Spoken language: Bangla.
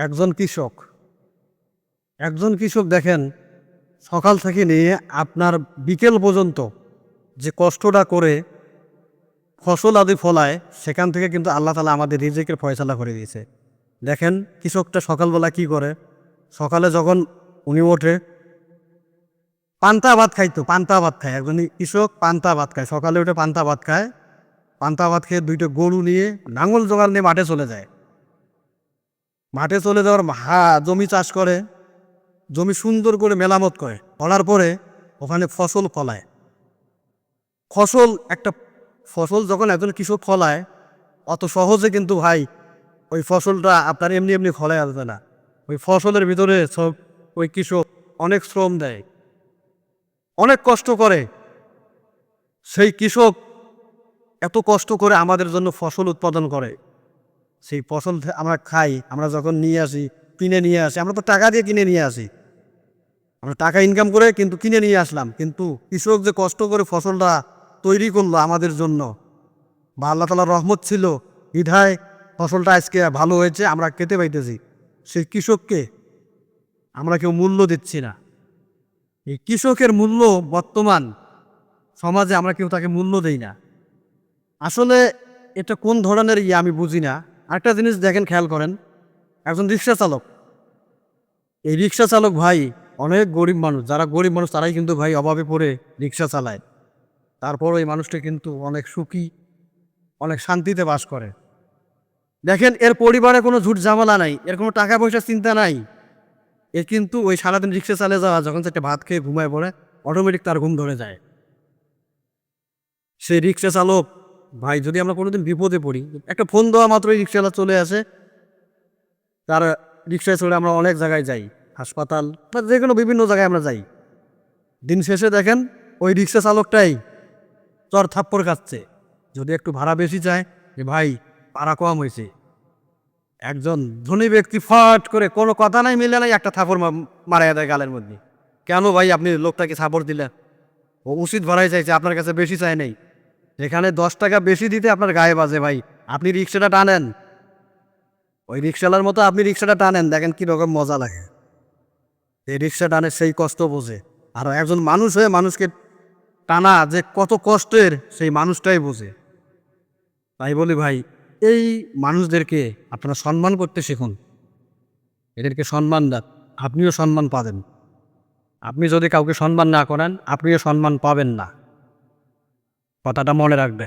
একজন কৃষক একজন কৃষক দেখেন সকাল থেকে নিয়ে আপনার বিকেল পর্যন্ত যে কষ্টটা করে ফসল আদি ফলায় সেখান থেকে কিন্তু আল্লাহ তাআলা আমাদের রিজিকের ফয়সালা করে দিয়েছে। দেখেন কৃষকটা সকালবেলা কি করে, সকালে যখন উনি ওঠে পান্তা ভাত খাইতো, পান্তা ভাত খায় একজন কৃষক, পান্তা ভাত খায় সকালে উঠে, পান্তা ভাত খায়। পান্তা ভাত খেয়ে দুইটা গরু নিয়ে নাঙল জোগাড় নিয়ে মাঠে চলে যায়। মাঠে চলে যাওয়ার জমি চাষ করে, জমি সুন্দর করে মেরামত করে, করার পরে ওখানে ফসল ফলায়। একটা ফসল যখন একজন কৃষক ফলায় অত সহজে কিন্তু ভাই ওই ফসলটা আপনার এমনি এমনি ফলায় আসবে না। ওই ফসলের ভিতরে সব ওই কৃষক অনেক শ্রম দেয়, অনেক কষ্ট করে। সেই কৃষক এত কষ্ট করে আমাদের জন্য ফসল উৎপাদন করে, সেই ফসল আমরা খাই। আমরা যখন নিয়ে আসি, কিনে নিয়ে আসি, আমরা তো টাকা দিয়ে কিনে নিয়ে আসি, আমরা টাকা ইনকাম করে কিন্তু কিনে নিয়ে আসলাম, কিন্তু কৃষক যে কষ্ট করে ফসলটা তৈরি করলো আমাদের জন্য, বা আল্লাহ তাআলার রহমত ছিল বিধায় ফসলটা আজকে ভালো হয়েছে, আমরা খেতে পাইতেছি, সেই কৃষককে আমরা কেউ মূল্য দিচ্ছি না। এই কৃষকের মূল্য বর্তমান সমাজে আমরা কেউ তাকে মূল্য দেই না। আসলে এটা কোন ধরনের আমি বুঝি না। আরেকটা জিনিস দেখেন, খেয়াল করেন, একজন রিক্সা চালক, এই রিক্সা চালক ভাই অনেক গরিব মানুষ, যারা গরিব মানুষ তারাই কিন্তু ভাই অভাবে পড়ে রিক্সা চালায়। তারপরও এই মানুষটা কিন্তু অনেক সুখী, অনেক শান্তিতে বাস করে। দেখেন এর পরিবারে কোনো ঝুট ঝামেলা নাই, এর কোনো টাকা পয়সার চিন্তা নাই। এর কিন্তু ওই সারাদিন রিক্সা চালিয়ে যাওয়া, যখন একটা ভাত খেয়ে ঘুমায় পড়ে অটোমেটিক তার ঘুম ধরে যায়। সেই রিক্সা চালক ভাই যদি আমরা কোনোদিন বিপদে পড়ি, একটা ফোন দেওয়া মাত্রই রিক্সাওয়ালা চলে আসে, তার রিক্সায় চড়ে আমরা অনেক জায়গায় যাই, হাসপাতাল বা যে কোনো বিভিন্ন জায়গায় আমরা যাই। দিন শেষে দেখেন ওই রিক্সা চালকটাই চর থাপ্পড় খাচ্ছে। যদি একটু ভাড়া বেশি চায়, যে ভাই ভাড়া কম হয়েছে, একজন ধনী ব্যক্তি ফট করে কোনো কথা নাই মিলে নাই একটা থাপ্পড় মারাইয়া দেয় গালের মধ্যে। কেন ভাই আপনি লোকটাকে থাপ্পড় দিলেন? ও উচিত ভাড়াই চাইছে, আপনার কাছে বেশি চায় নাই। যেখানে 10 টাকা বেশি দিতে আপনার গায়ে বাজে। ভাই আপনি রিক্সাটা টানেন, ওই রিক্সাওয়ালার মতো আপনি রিক্সাটা টানেন, দেখেন কীরকম মজা লাগে। এই রিক্সা টানে সেই কষ্ট বোঝে। আর একজন মানুষ হয়ে মানুষকে টানা যে কত কষ্টের, সেই মানুষটাই বোঝে। তাই বলি ভাই, এই মানুষদেরকে আপনারা সম্মান করতে শিখুন, এদেরকে সম্মান দেন, আপনিও সম্মান পাবেন। আপনি যদি কাউকে সম্মান না করেন, আপনিও সম্মান পাবেন না, কথাটা মনে রাখবে।